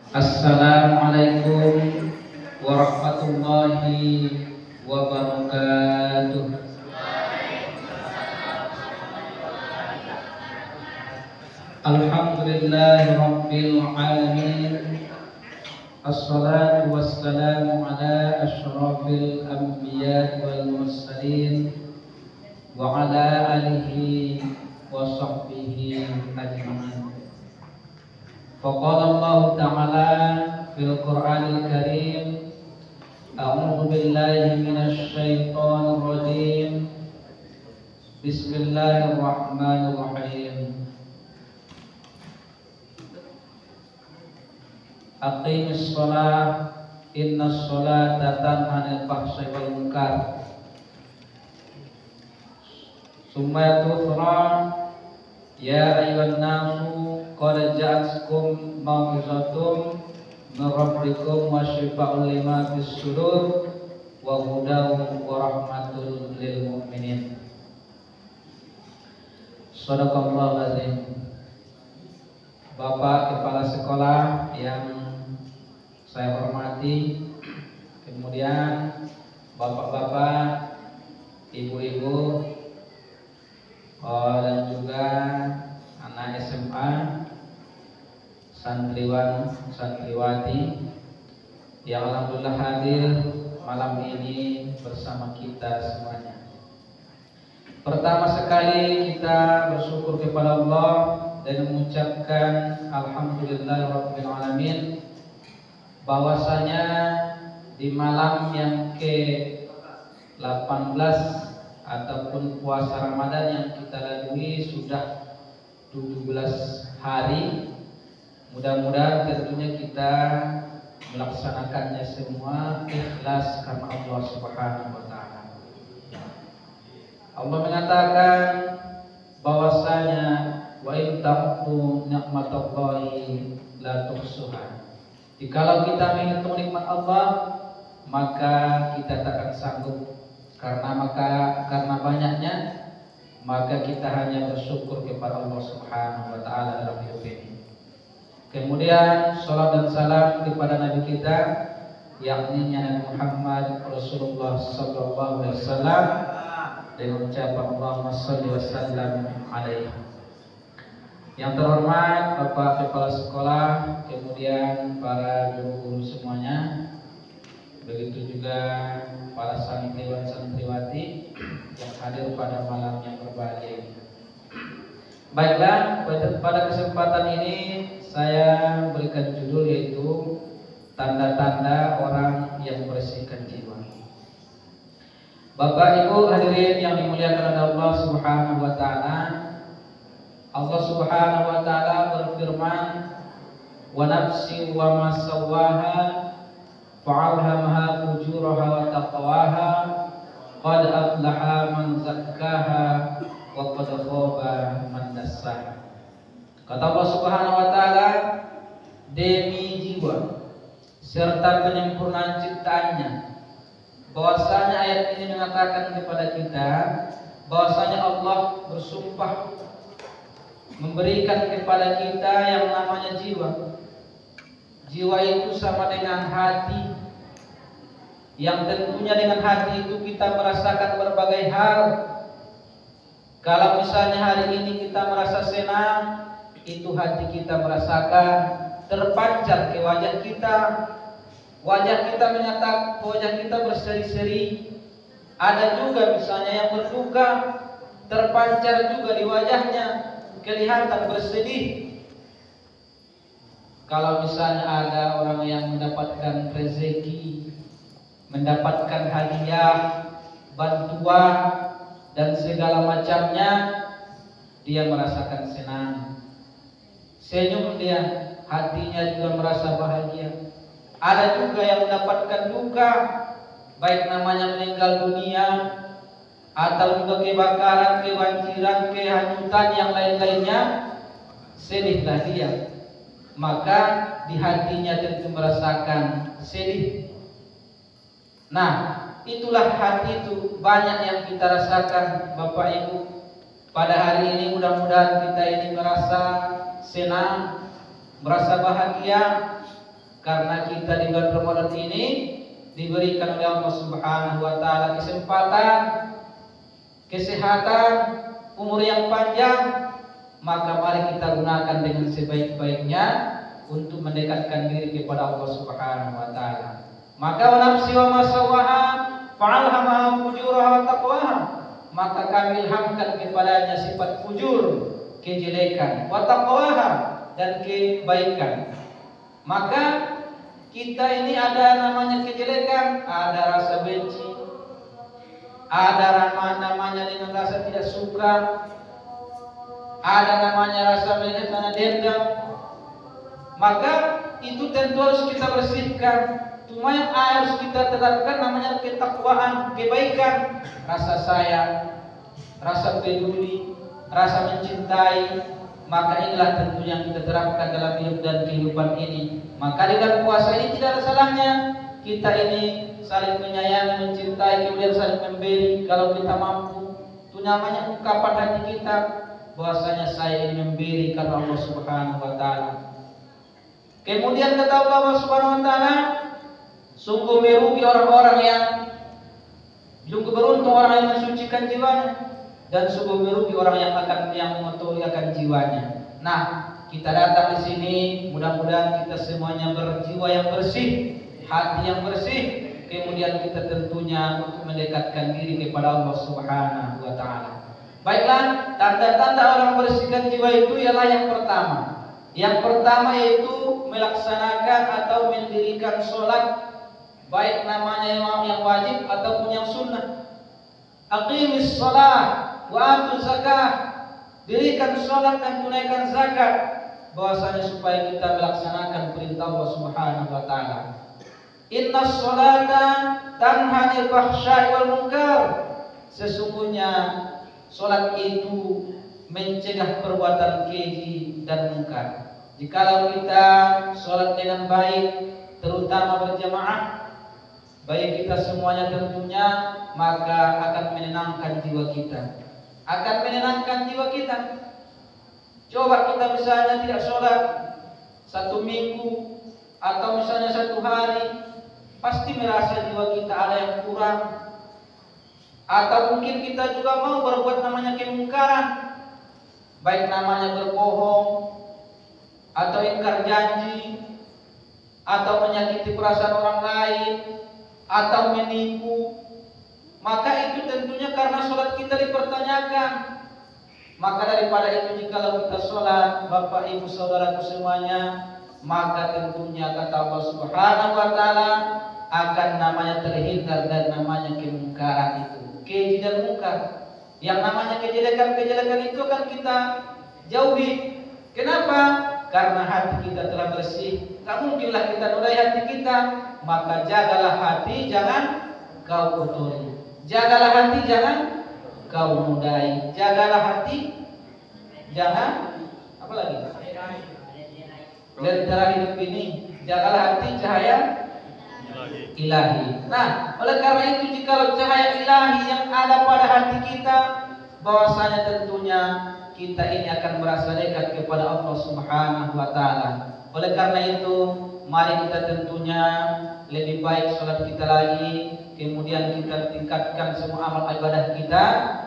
Assalamualaikum warahmatullahi wabarakatuh. Alhamdulillahi rabbil alamin. Assalatu wassalamu ala asyrafil anbiya wal mursalin wa ala alihi wa sahbihi ajma'in. Faqala Allah Ta'ala fil Qur'anil Karim, a'udzu billahi minasy syaithanir rajim. Bismillahirrahmanirrahim. Aqimis shalah innas sholata tanha 'anil fahsya'i wal munkar. Summa tuthra ya ayyuhan nasu qad ja'atkum mau'izatun min rabbikum wa shifaa'un lima fis sudur wa hudan wa rahmatul lil mu'minin. Shadaqallahu azim. Bapak Kepala Sekolah yang saya hormati, kemudian bapak-bapak, ibu-ibu, dan juga anak SMA, santriwan, santriwati yang alhamdulillah hadir malam ini bersama kita semuanya. Pertama sekali kita bersyukur kepada Allah dan mengucapkan alhamdulillahirabbil alamin bahwasanya di malam yang ke-18 ataupun puasa Ramadan yang kita lalui sudah 17 hari. Mudah-mudahan tentunya kita melaksanakannya semua ikhlas karena Allah Subhanahu wa taala. Allah mengatakan bahwasanya wa in ta'uddu ni'matallahi la tuhsuha. Jikalau kita menghitung nikmat Allah, maka kita tak akan sanggup. Karena banyaknya, maka kita hanya bersyukur kepada Allah Subhanahu wa taala dalam hidup ini. Kemudian salat dan salam kepada Nabi kita, yakni Nabi Muhammad Rasulullah sallallahu alaihi wasallam, dengan ucapan Allahumma shalli wa sallam alaihi. Yang terhormat Bapak Kepala Sekolah, kemudian para guru-guru semuanya, begitu juga para santriwan santriwati yang hadir pada malam yang berbahagia ini. Baiklah, pada kesempatan ini saya berikan judul yaitu tanda-tanda orang yang membersihkan jiwa. Bapak Ibu hadirin yang dimuliakan oleh Allah Subhanahu wa taala, Allah Subhanahu wa taala berfirman, "Wa nafsi wa ma sawwaha fa'alhamaha fujuraha wa taqwaha qad aflaha man zakkaha wa qad khaba man dassaha." Kata Allah Subhanahu wa taala, demi jiwa serta penyempurnaan ciptaannya, bahwasanya ayat ini mengatakan kepada kita bahwasanya Allah bersumpah memberikan kepada kita yang namanya jiwa. Jiwa itu sama dengan hati, yang tentunya dengan hati itu kita merasakan berbagai hal. Kalau misalnya hari ini kita merasa senang, itu hati kita merasakan terpancar ke wajah kita. Wajah kita menyatakan, wajah kita berseri-seri. Ada juga misalnya yang berduka, terpancar juga di wajahnya, kelihatan bersedih. Kalau misalnya ada orang yang mendapatkan rezeki, mendapatkan hadiah, bantuan dan segala macamnya, dia merasakan senang, senyum dia, hatinya juga merasa bahagia. Ada juga yang mendapatkan duka, baik namanya meninggal dunia atau juga kebakaran, kebanjiran, kehanyutan yang lain-lainnya, sedihlah dia. Maka di hatinya tentu merasakan sedih. Nah, itulah hati itu banyak yang kita rasakan Bapak Ibu. Pada hari ini mudah-mudahan kita ini merasa senang, merasa bahagia, Karena kita di bulan Ramadan ini diberikan oleh Allah Subhanahu wa taala kesempatan, kesehatan, umur yang panjang, maka mari kita gunakan dengan sebaik-baiknya untuk mendekatkan diri kepada Allah Subhanahu wa taala. Maka wa nafsi wa ma sawaha fa'alhamaha fujuraha wa taqwaha. Maka kami ilhamkan kepadanya sifat fujur, kejelekan, wa taqwaha, dan kebaikan. Maka kita ini ada namanya kejelekan, ada rasa benci, ada namanya dengan rasa tidak suka, ada namanya rasa melihat karena dendam. Maka itu tentu harus kita bersihkan. Cuma yang harus kita tetapkan namanya ketakwaan, kebaikan, rasa sayang, rasa peduli, rasa mencintai. Maka inilah tentu yang kita terapkan dalam hidup dan kehidupan ini. Maka di dalam puasa ini tidak ada salahnya kita ini saling menyayangi, mencintai, kemudian saling memberi kalau kita mampu. Itu namanya ungkapan hati kita bahwasanya saya ini memberi karena Allah Subhanahu wa taala. Kemudian kata Allah Subhanahu wa taala, sungguh merugi orang-orang yang sungguh beruntung orang yang mensucikan jiwanya, dan sungguh merugi orang yang mengotori akan jiwanya. Nah, kita datang di sini, mudah-mudahan kita semuanya berjiwa yang bersih, hati yang bersih, kemudian kita tentunya untuk mendekatkan diri kepada Allah Subhanahu wa taala. Baiklah, tanda-tanda orang bersihkan jiwa itu ialah yang pertama. Yang pertama yaitu melaksanakan atau mendirikan sholat, baik namanya yang wajib ataupun yang sunnah. Aqimis sholat wa atu zakah, dirikan sholat dan tunaikan zakat, bahwasanya supaya kita melaksanakan perintah Allah Subhanahu wa taala. Inna sholata tanha 'anil fahsya'i wal munkar, sesungguhnya sholat itu mencegah perbuatan keji dan munkar. Jikalau kita sholat dengan baik, terutama berjamaah, baik kita semuanya tentunya, maka akan menenangkan jiwa kita. Akan menenangkan jiwa kita. Coba kita misalnya tidak sholat 1 minggu atau misalnya 1 hari, pasti merasa jiwa kita ada yang kurang. Atau mungkin kita juga mau berbuat namanya kemungkaran, baik namanya berbohong, atau ingkar janji, atau menyakiti perasaan orang lain, atau menipu. Maka itu tentunya karena sholat kita dipertanyakan. Maka daripada itu, jikalau kita sholat, Bapak Ibu Saudaraku semuanya, maka tentunya kata Allah Subhanahu wa taala akan namanya terhindar dan namanya kemungkaran itu, keji dan mungkar. Yang namanya kejelekan-kejelekan itu akan kita jauhi. Kenapa? Karena hati kita telah bersih. Tak mungkinlah kita nodai hati kita. Maka jagalah hati, jangan kau kotori. Jagalah hati, jangan kau nodai. Jagalah hati, jangan apa lagi? Lentera hidup ini. Jagalah hati, cahaya ilahi. Nah, oleh karena itu, jika cahaya ilahi yang ada pada hati kita, bahwasanya tentunya kita ini akan merasa dekat kepada Allah Subhanahu wa taala. Oleh karena itu, mari kita tentunya lebih baik sholat kita lagi, kemudian kita tingkatkan semua amal ibadah kita,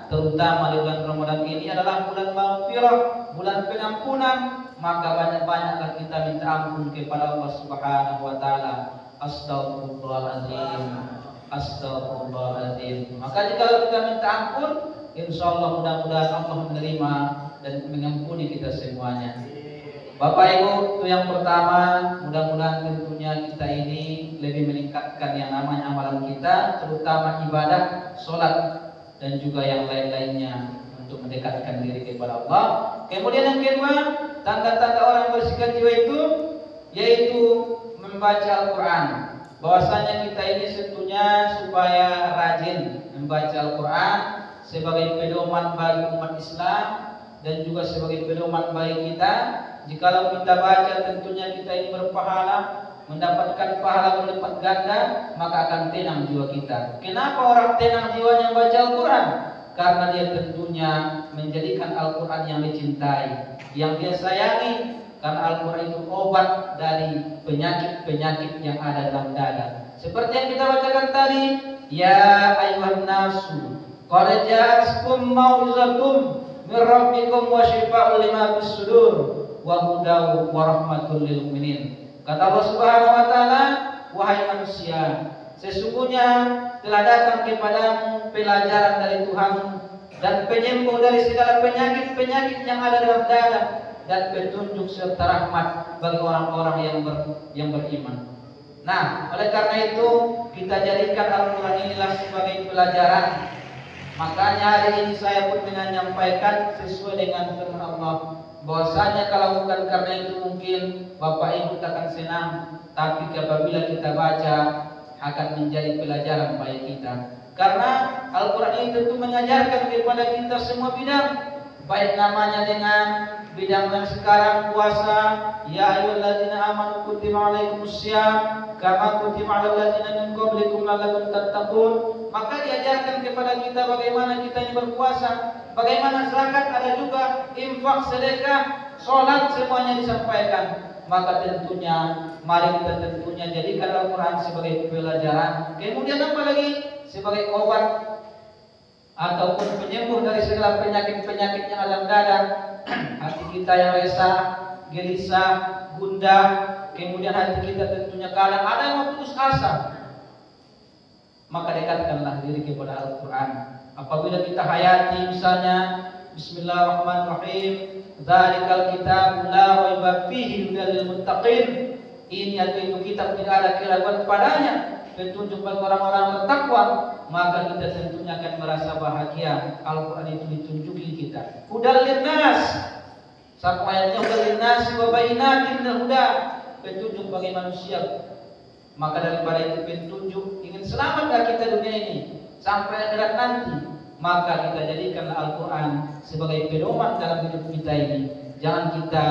terutama di bulan Ramadan ini adalah bulan maghfirah, bulan pengampunan. Maka banyak-banyaklah kita minta ampun kepada Allah Subhanahu wa taala. Astagfirullahaladzim, astagfirullahaladzim. Maka jika kita minta ampun, insyaallah mudah-mudahan Allah menerima dan mengampuni kita semuanya. Bapak Ibu, itu yang pertama. Mudah-mudahan tentunya kita ini lebih meningkatkan yang namanya amalan kita, terutama ibadah, sholat, dan juga yang lain-lainnya untuk mendekatkan diri kepada Allah. Kemudian yang kedua, tanda-tanda orang bersihkan jiwa itu yaitu membaca Al-Quran. Bahwasanya kita ini tentunya supaya rajin membaca Al-Quran sebagai pedoman bagi umat Islam dan juga sebagai pedoman bagi kita. Jikalau kita baca, tentunya kita ini berpahala, mendapatkan pahala berlipat ganda, maka akan tenang jiwa kita. Kenapa orang tenang jiwanya membaca Al-Quran? Karena dia tentunya menjadikan Al-Quran yang dicintai, yang dia sayangi, karena Al-Quran itu obat dari penyakit-penyakit yang ada dalam dada. Seperti yang kita bacakan tadi, ya ayuhan nasu qad ja'atkum mau'izatum min rabbikum wa syifaa'un lima fis sudur wa hudaw wa rahmatul lil mu'minin. Kata Allah Subhanahu wa taala, wahai manusia, sesungguhnya telah datang kepadamu pelajaran dari Tuhan dan penyembuh dari segala penyakit-penyakit yang ada dalam dada dan petunjuk serta rahmat bagi orang-orang yang beriman. Nah, oleh karena itu kita jadikan Al-Quran inilah sebagai pelajaran. Makanya hari ini saya pun menyampaikan sesuai dengan firman Allah, bahwasanya kalau bukan karena itu mungkin Bapak Ibu takkan senang, tapi apabila kita baca akan menjadi pelajaran bagi kita. Karena Al-Quran ini tentu mengajarkan kepada kita semua bidang, baik namanya dengan bidang yang sekarang puasa, ya ayyuhalladzina amanu kutiba alaikumussyam kama kutiba alal ladzina min qablikum la'allakum tattaqun. Maka diajarkan kepada kita bagaimana kita ini berpuasa, bagaimana zakat, ada juga infak, sedekah, sholat, semuanya disampaikan. Maka tentunya mari kita tentunya jadikan Al-Quran sebagai pelajaran. Kemudian apa lagi? Sebagai obat ataupun penyembuh dari segala penyakit-penyakit yang ada dalam dada. Hati kita yang resah, gelisah, gundah, kemudian hati kita tentunya kadang ada yang mau putus asa. Maka dekatkanlah diri kepada Al-Quran. Apabila kita hayati misalnya Bismillahirrahmanirrahim, dzalikal kitabul la raiba fihi hudal lil muttaqin. Ini atau itu kitab tidak ada keraguan padanya, petunjuk bagi orang-orang bertakwa. Maka kita tentunya akan merasa bahagia. Al-Quran itu ditunjuki kita. Hudal linnas. Satu ayatnya hudal linnas wa bayyinatin minal huda, petunjuk bagi manusia. Maka daripada itu petunjuk, ingin selamatlah kita dunia ini sampai akhirat nanti, maka kita jadikanlah Al-Quran sebagai pedoman dalam hidup kita ini. Jangan kita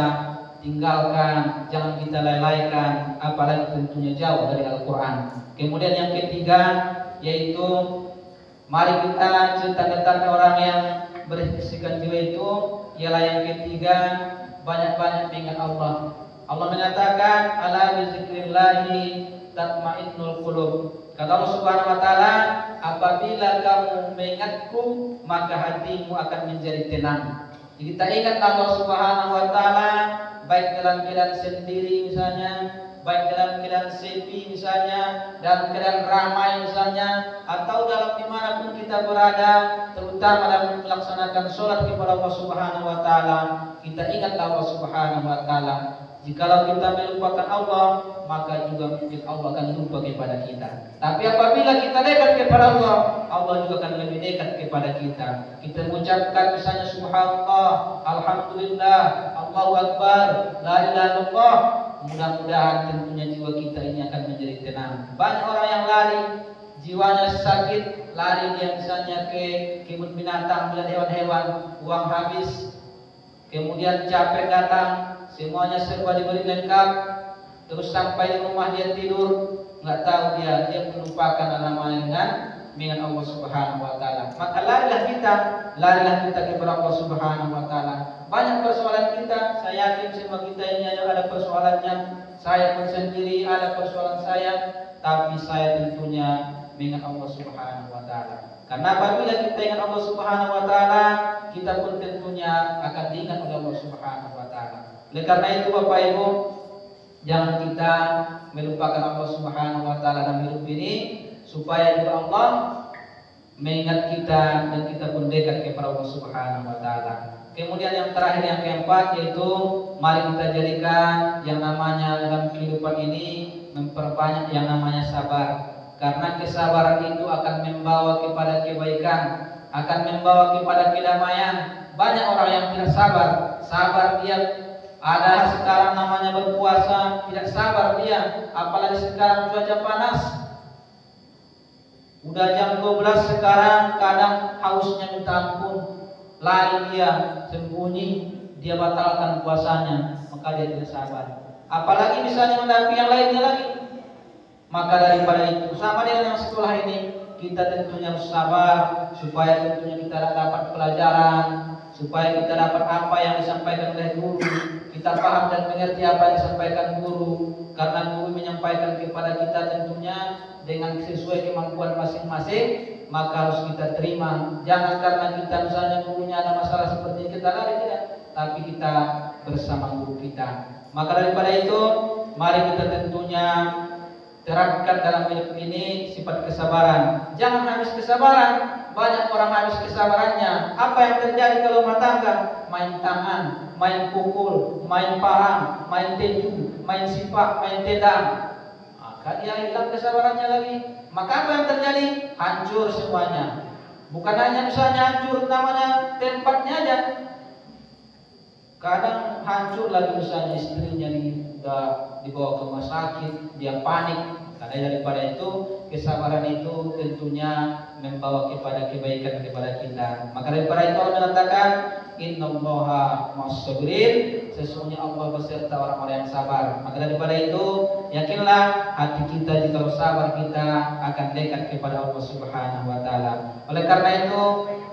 tinggalkan, jangan kita lalaikan, apalagi tentunya jauh dari Al-Quran. Kemudian yang ketiga, yaitu mari kita ceritakan orang yang beristighfar itu, ialah yang ketiga, banyak-banyak mengingat Allah. Allah menyatakan, ala bizikrillahi tatmainnul qulub. Kata Allah Subhanahu wa taala, apabila kamu mengingatku, maka hatimu akan menjadi tenang. Jadi kita ingat Allah Subhanahu wa taala baik dalam keadaan sendiri misalnya, baik dalam keadaan sepi misalnya, dalam keadaan ramai misalnya, atau dalam dimanapun kita berada, terutama dalam melaksanakan sholat kepada Allah Subhanahu wa taala, kita ingat Allah Subhanahu wa taala. Jikalau kita melupakan Allah, maka juga mungkin Allah akan lupa kepada kita. Tapi apabila kita dekat kepada Allah, Allah juga akan lebih dekat kepada kita. Kita mengucapkan misalnya Subhanallah, Alhamdulillah, Allahu Akbar, La ilaha illallah. Mudah-mudahan tentunya jiwa kita ini akan menjadi tenang. Banyak orang yang lari, jiwanya sakit, lari dia misalnya ke kebun binatang, melihat hewan-hewan, uang habis, kemudian capek datang, semuanya serba diberi lengkap, terus sampai di rumah dia tidur, nggak tahu dia melupakan namanya dengan mengingat Allah Subhanahu wa taala. Maka larilah kita kepada Allah Subhanahu wa taala. Banyak persoalan kita, saya yakin semua kita ini ada persoalannya. Saya pun sendiri ada persoalan saya, tapi saya tentunya mengingat Allah Subhanahu wa taala. Karena apabila kita ingat Allah Subhanahu wa taala, kita pun tentunya akan diingat oleh Allah Subhanahu wa taala. Oleh karena itu Bapak Ibu, jangan kita melupakan Allah Subhanahu wa taala dalam hidup ini, supaya juga Allah mengingat kita dan kita pun dekat kepada Allah Subhanahu wa taala. Kemudian yang terakhir, yang keempat, yaitu mari kita jadikan yang namanya dalam kehidupan ini memperbanyak yang namanya sabar. Karena kesabaran itu akan membawa kepada kebaikan, akan membawa kepada kedamaian. Banyak orang yang tidak sabar dia ada sekarang namanya berpuasa, tidak sabar dia, apalagi sekarang cuaca panas. Udah jam 12 sekarang, kadang hausnya minta ampun, lari dia, sembunyi, dia batalkan puasanya, maka dia tidak sabar. Apalagi misalnya menghadapi yang lainnya lagi. Maka daripada itu, sama dengan yang sekolah ini, kita tentunya harus sabar, supaya tentunya kita dapat pelajaran, supaya kita dapat apa yang disampaikan oleh guru, kita paham dan mengerti apa yang disampaikan guru, karena guru menyampaikan kepada kita tentunya dengan sesuai kemampuan masing-masing, maka harus kita terima. Jangan karena kita misalnya gurunya ada masalah seperti ini kita lari, tidak, tapi kita bersama guru kita. Maka daripada itu, mari kita tentunya terapkan dalam hidup ini sifat kesabaran. Jangan habis kesabaran. Banyak orang habis kesabarannya. Apa yang terjadi kalau rumah tangga? Main tangan, main pukul, main parang, main tinju, main sipak, main tendang. Maka dia hilang kesabarannya lagi. Maka apa yang terjadi? Hancur semuanya. Bukan hanya misalnya hancur namanya tempatnya aja. Kadang hancur lagi misalnya istrinya dibawa ke rumah sakit, dia panik. Karena daripada itu, kesabaran itu tentunya membawa kepada kebaikan kepada kita. Maka daripada itu Allah mengatakan, innallaha ma'as-sabirin, sesungguhnya Allah beserta orang-orang yang sabar. Maka daripada itu, yakinlah hati kita jika bersabar kita akan dekat kepada Allah Subhanahu wa taala. Oleh karena itu,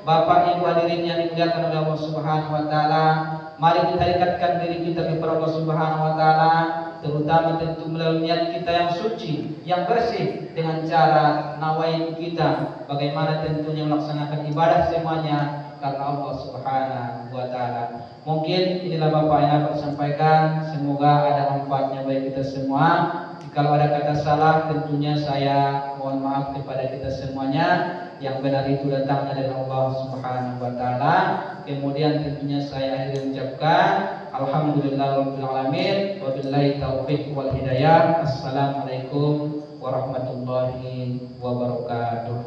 Bapak Ibu hadirin yang dimuliakan oleh Allah Subhanahu wa taala, mari kita dekatkan diri kita kepada Allah Subhanahu wa taala, terutama tentu melalui niat kita yang suci, yang bersih, dengan cara nawaitu kita, bagaimana tentunya melaksanakan ibadah semuanya karena Allah Subhanahu wa taala. Mungkin inilah Bapak yang dapat sampaikan, semoga ada manfaatnya bagi kita semua. Kalau ada kata salah tentunya saya mohon maaf kepada kita semuanya. Yang benar itu datangnya dari Allah Subhanahu wa taala. Kemudian tentunya saya akhiri mengucapkan alhamdulillahirabbil alamin wabillahi taufiq wal hidayah. Assalamualaikum warahmatullahi wabarakatuh.